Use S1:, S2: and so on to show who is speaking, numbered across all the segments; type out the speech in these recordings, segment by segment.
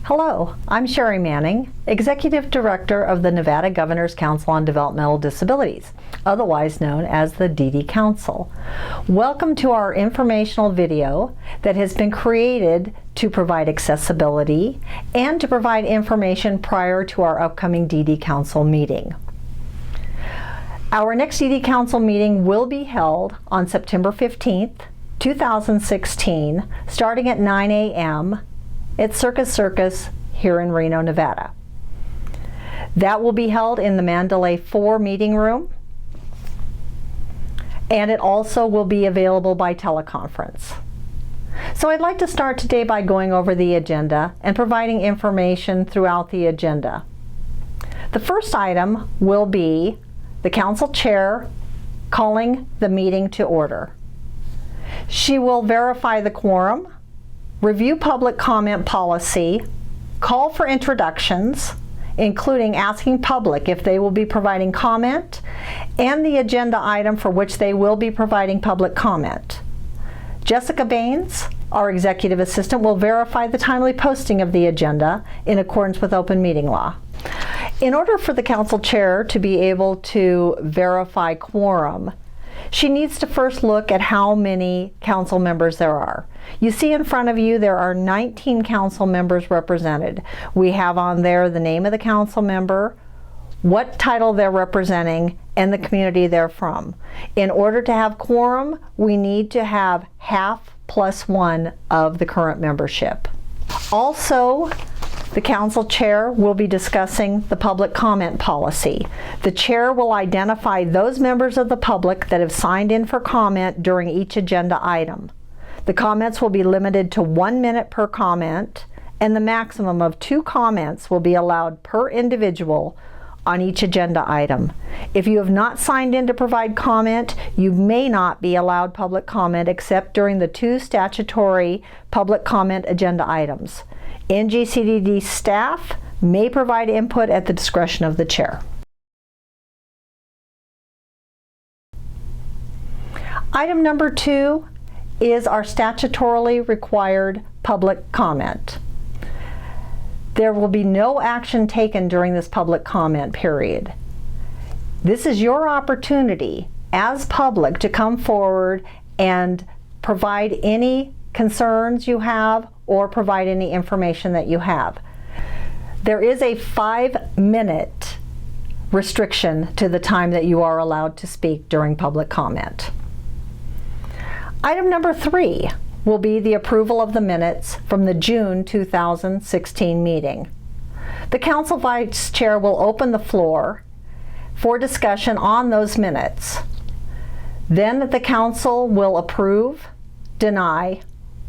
S1: Hello, I'm Sherry Manning, Executive Director of the Nevada Governor's Council on Developmental Disabilities, otherwise known as the DD Council. Welcome to our informational video that has been created to provide accessibility and to provide information prior to our upcoming DD Council meeting. Our next DD Council meeting will be held on September 15th, 2016, starting at 9 a.m. at Circus here in Reno, Nevada. That will be held in the Mandalay 4 meeting room, and it also will be available by teleconference. So I'd like to start today by going over the agenda and providing information throughout the agenda. The first item will be the council chair calling the meeting to order. She will verify the quorum, review public comment policy, call for introductions, including asking public if they will be providing comment, and the agenda item for which they will be providing public comment. Jessica Baines, our executive assistant, will verify the timely posting of the agenda in accordance with open meeting law. In order for the council chair to be able to verify quorum, she needs to first look at how many council members there are. You see in front of you there are 19 council members represented. We have on there the name of the council member, what title they're representing, and the community they're from. In order to have quorum, we need to have half plus one of the current membership. Also, the council chair will be discussing the public comment policy. The chair will identify those members of the public that have signed in for comment during each agenda item. The comments will be limited to 1 minute per comment, and the maximum of 2 comments will be allowed per individual on each agenda item. If you have not signed in to provide comment, you may not be allowed public comment except during the 2 statutory public comment agenda items. NGCDD staff may provide input at the discretion of the chair. Item number 2 is our statutorily required public comment. There will be no action taken during this public comment period. This is your opportunity as public to come forward and provide any concerns you have or provide any information that you have. There is a 5-minute restriction to the time that you are allowed to speak during public comment. Item number 3 will be the approval of the minutes from the June 2016 meeting. The council vice chair will open the floor for discussion on those minutes. Then the council will approve, deny,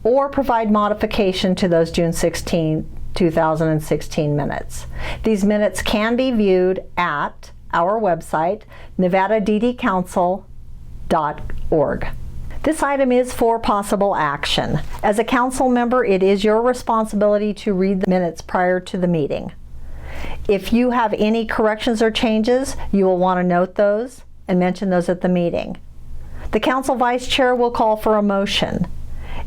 S1: or provide modification to those June 16, 2016 minutes. These minutes can be viewed at our website, nevadaddcouncil.org. This item is for possible action. As a council member, it is your responsibility to read the minutes prior to the meeting. If you have any corrections or changes, you will want to note those and mention those at the meeting. The council vice chair will call for a motion.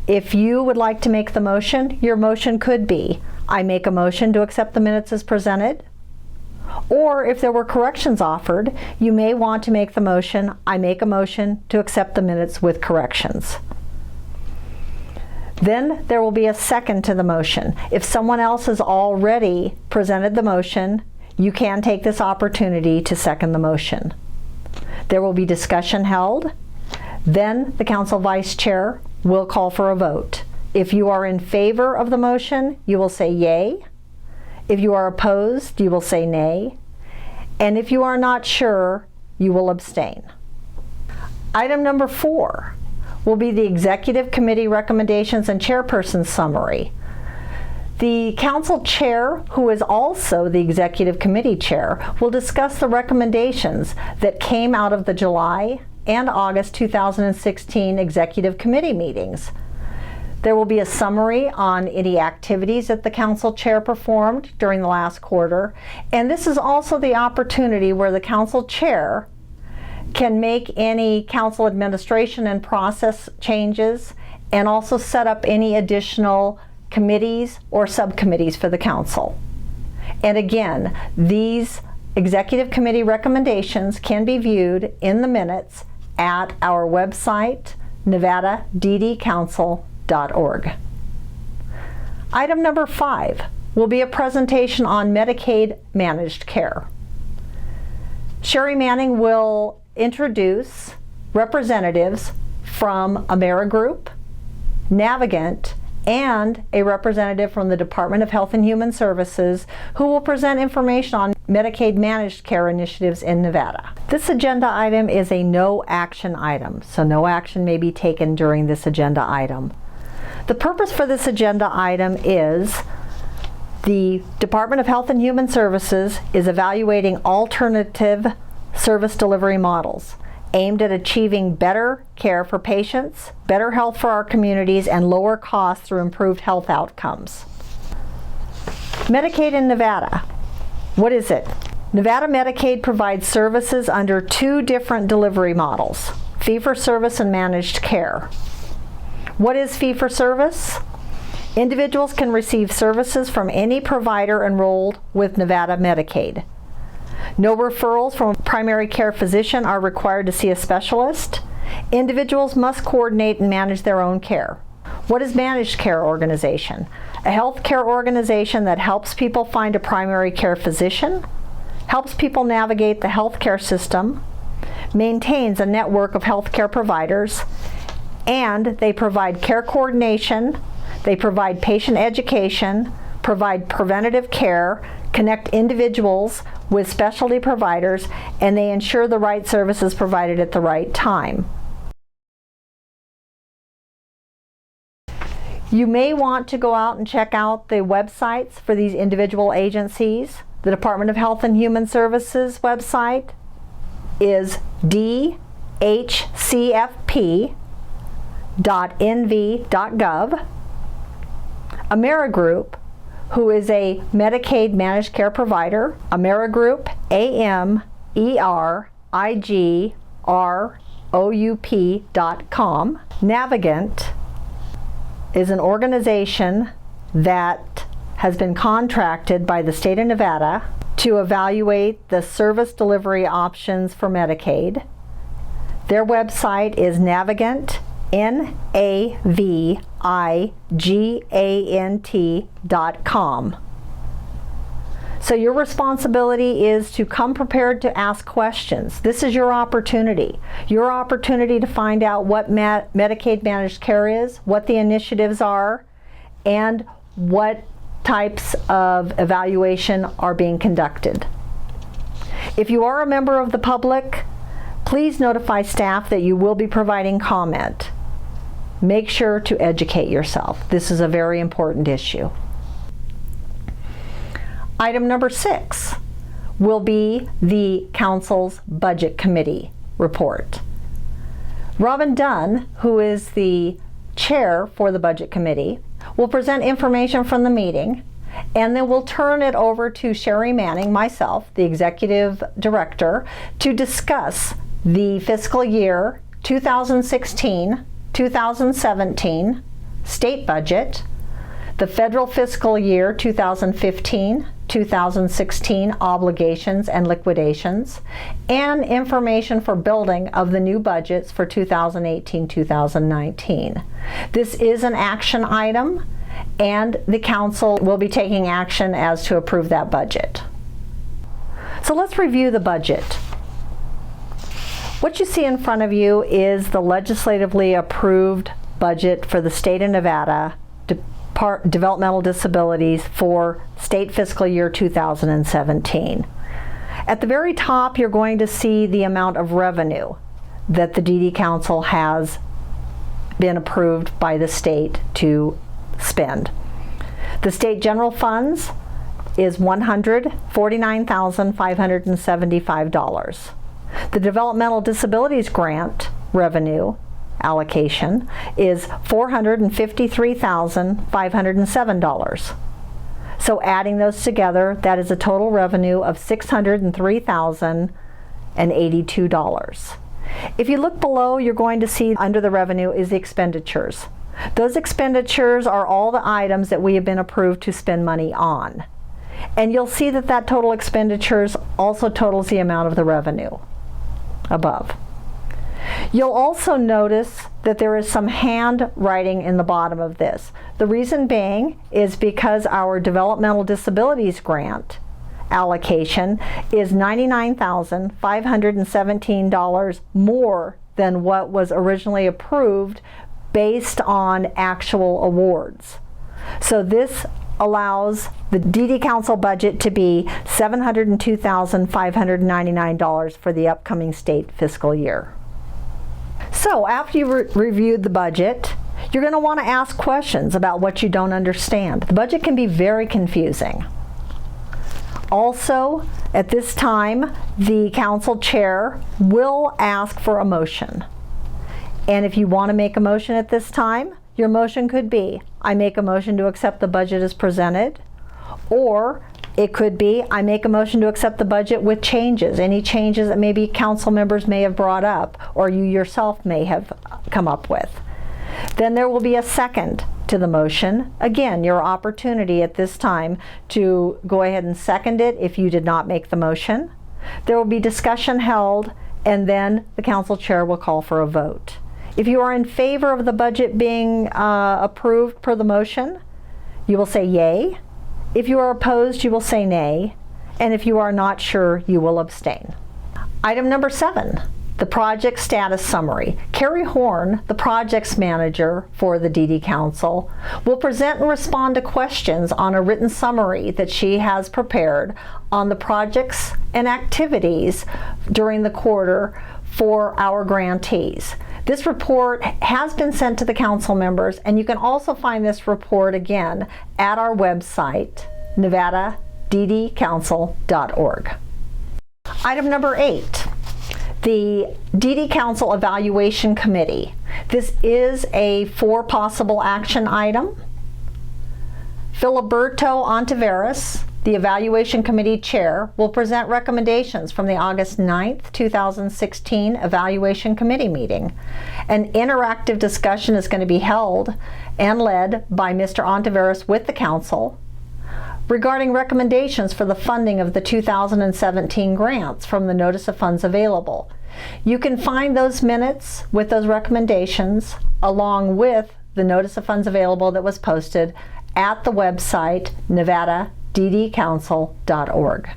S1: If you would like to make the motion, your motion could be, I make a motion to accept the minutes as presented. Or if there were corrections offered, you may want to make the motion, I make a motion to accept the minutes with corrections. Then there will be a second to the motion. If someone else has already presented the motion, you can take this opportunity to second the motion. There will be discussion held. Then the council vice chair will call for a vote. If you are in favor of the motion, you will say yay. If you are opposed, you will say nay. And if you are not sure, you will abstain. Item number 4 will be the executive committee recommendations and chairperson summary. The council chair, who is also the executive committee chair, will discuss the recommendations that came out of the July and August 2016 executive committee meetings. There will be a summary on any activities that the council chair performed during the last quarter, and this is also the opportunity where the council chair can make any council administration and process changes and also set up any additional committees or subcommittees for the council. And again, these executive committee recommendations can be viewed in the minutes at our website, nevadaddcouncil.org. Item number 5 will be a presentation on Medicaid managed care. Sherry Manning will introduce representatives from Amerigroup, Navigant, and a representative from the Department of Health and Human Services who will present information on Medicaid managed care initiatives in Nevada. This agenda item is a no action item, so no action may be taken during this agenda item. The purpose for this agenda item is the Department of Health and Human Services is evaluating alternative service delivery models aimed at achieving better care for patients, better health for our communities, and lower costs through improved health outcomes. Medicaid in Nevada. What is it? Nevada Medicaid provides services under 2 different delivery models, fee-for-service and managed care. What is fee-for-service? Individuals can receive services from any provider enrolled with Nevada Medicaid. No referrals from a primary care physician are required to see a specialist. Individuals must coordinate and manage their own care. What is managed care organization? A health care organization that helps people find a primary care physician, helps people navigate the healthcare system, maintains a network of healthcare providers, and they provide care coordination, they provide patient education, provide preventative care, connect individuals with specialty providers, and they ensure the right services provided at the right time. You may want to go out and check out the websites for these individual agencies. The Department of Health and Human Services website is dhcfp.nv.gov. Amerigroup, who is a Medicaid managed care provider, Amerigroup, AMERIGROUP.com. Navigant is an organization that has been contracted by the state of Nevada to evaluate the service delivery options for Medicaid. Their website is Navigant, NAVIGANT.com. So your responsibility is to come prepared to ask questions. This is your opportunity to find out what Medicaid managed care is, what the initiatives are, and what types of evaluation are being conducted. If you are a member of the public, please notify staff that you will be providing comment. Make sure to educate yourself. This is a very important issue. Item number 6 will be the Council's Budget Committee report. Robin Dunn, who is the chair for the Budget Committee, will present information from the meeting, and then we'll turn it over to Sherry Manning, myself, the Executive Director, to discuss the fiscal year 2016-2017 state budget, the federal fiscal year 2015-2016 obligations and liquidations, and information for building of the new budgets for 2018-2019. This is an action item, and the council will be taking action as to approve that budget. So let's review the budget. What you see in front of you is the legislatively approved budget for the state of Nevada developmental disabilities for state fiscal year 2017. At the very top, you're going to see the amount of revenue that the DD Council has been approved by the state to spend. The state general funds is $149,575. The developmental disabilities grant revenue allocation is $453,507. So adding those together, that is a total revenue of $603,082. If you look below, you're going to see under the revenue is the expenditures. Those expenditures are all the items that we have been approved to spend money on. And you'll see that that total expenditures also totals the amount of the revenue above. You'll also notice that there is some handwriting in the bottom of this. The reason being is because our developmental disabilities grant allocation is $99,517 more than what was originally approved based on actual awards. So this allows the DD Council budget to be $702,599 for the upcoming state fiscal year. So after you've reviewed the budget, you're going to want to ask questions about what you don't understand. The budget can be very confusing. Also, at this time, the council chair will ask for a motion. And if you want to make a motion at this time, your motion could be, I make a motion to accept the budget as presented, or it could be, I make a motion to accept the budget with changes, any changes that maybe council members may have brought up or you yourself may have come up with. Then there will be a second to the motion. Again, your opportunity at this time to go ahead and second it if you did not make the motion. There will be discussion held, and then the council chair will call for a vote. If you are in favor of the budget being approved per the motion, you will say yay. If you are opposed, you will say nay. And if you are not sure, you will abstain. Item number 7, the project status summary. Carrie Horn, the projects manager for the DD Council, will present and respond to questions on a written summary that she has prepared on the projects and activities during the quarter for our grantees. This report has been sent to the council members, and you can also find this report again at our website, nevadaddcouncil.org. Item number 8, the DD Council Evaluation Committee. This is a for possible action item. Filiberto Ontiveros, the Evaluation Committee Chair, will present recommendations from the August 9th, 2016 Evaluation Committee meeting. An interactive discussion is going to be held and led by Mr. Ontiveros with the Council regarding recommendations for the funding of the 2017 grants from the Notice of Funds Available. You can find those minutes with those recommendations along with the Notice of Funds Available that was posted at the website nevadaddcouncil.org.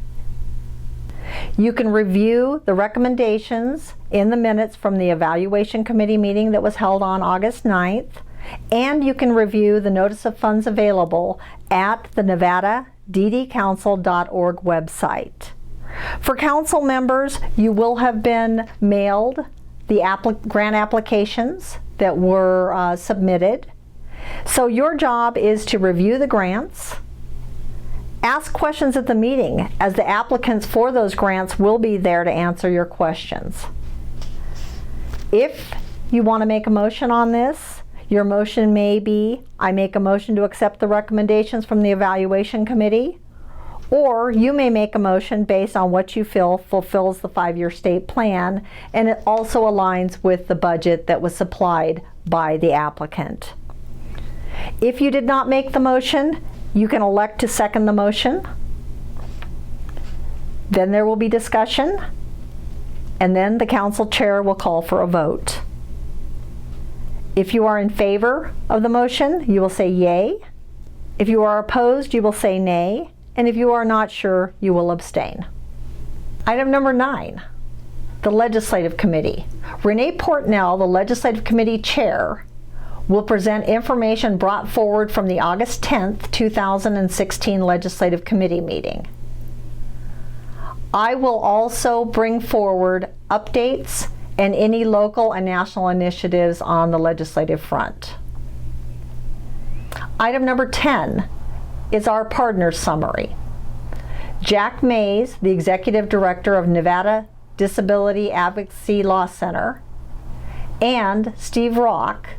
S1: You can review the recommendations in the minutes from the Evaluation Committee meeting that was held on August 9th, and you can review the Notice of Funds Available at the nevadaddcouncil.org website. For council members, you will have been mailed the grant applications that were submitted. So your job is to review the grants, ask questions at the meeting, as the applicants for those grants will be there to answer your questions. If you want to make a motion on this, your motion may be, I make a motion to accept the recommendations from the Evaluation Committee, or you may make a motion based on what you feel fulfills the 5-year state plan, and it also aligns with the budget that was supplied by the applicant. If you did not make the motion, you can elect to second the motion. Then there will be discussion, and then the council chair will call for a vote. If you are in favor of the motion, you will say yay. If you are opposed, you will say nay. And if you are not sure, you will abstain. Item number 9, the Legislative Committee. Renee Portnell, the Legislative Committee Chair, will present information brought forward from the August 10th, 2016 Legislative Committee meeting. I will also bring forward updates and any local and national initiatives on the legislative front. Item number 10 is our partner summary. Jack Mays, the Executive Director of Nevada Disability Advocacy Law Center, and Steve Rock,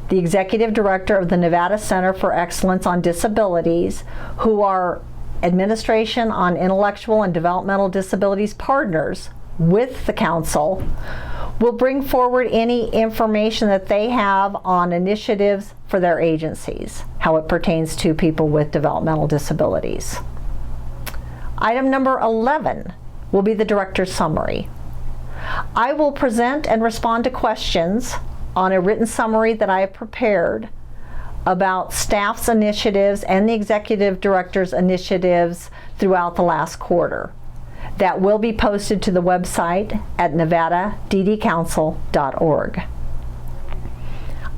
S1: the Executive Director of the Nevada Center for Excellence on Disabilities, who are Administration on Intellectual and Developmental Disabilities partners with the Council, will bring forward any information that they have on initiatives for their agencies, how it pertains to people with developmental disabilities. Item number 11 will be the director's summary. I will present and respond to questions on a written summary that I have prepared about staff's initiatives and the executive director's initiatives throughout the last quarter. That will be posted to the website at nevadaddcouncil.org.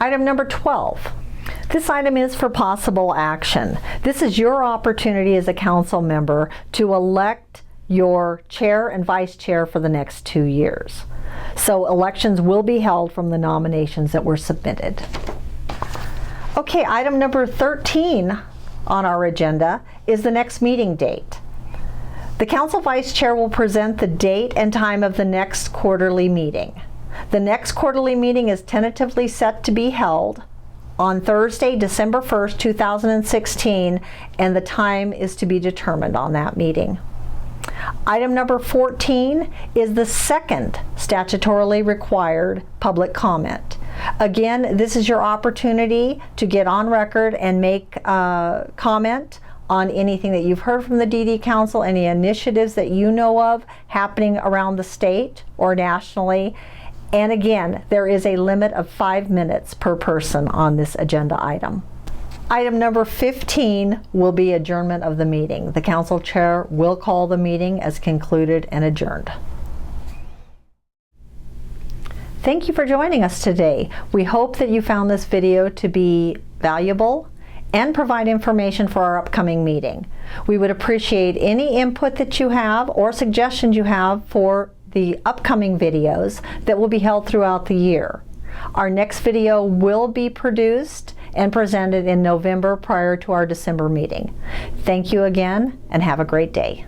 S1: Item number 12. This item is for possible action. This is your opportunity as a council member to elect your chair and vice chair for the next 2 years. So elections will be held from the nominations that were submitted. Okay, item number 13 on our agenda is the next meeting date. The council vice chair will present the date and time of the next quarterly meeting. The next quarterly meeting is tentatively set to be held on Thursday, December 1st, 2016, and the time is to be determined on that meeting. Item number 14 is the second statutorily required public comment. Again, this is your opportunity to get on record and make a comment on anything that you've heard from the DD Council, any initiatives that you know of happening around the state or nationally. And again, there is a limit of 5 minutes per person on this agenda item. Item number 15 will be adjournment of the meeting. The council chair will call the meeting as concluded and adjourned. Thank you for joining us today. We hope that you found this video to be valuable and provide information for our upcoming meeting. We would appreciate any input that you have or suggestions you have for the upcoming videos that will be held throughout the year. Our next video will be produced and presented in November prior to our December meeting. Thank you again and have a great day.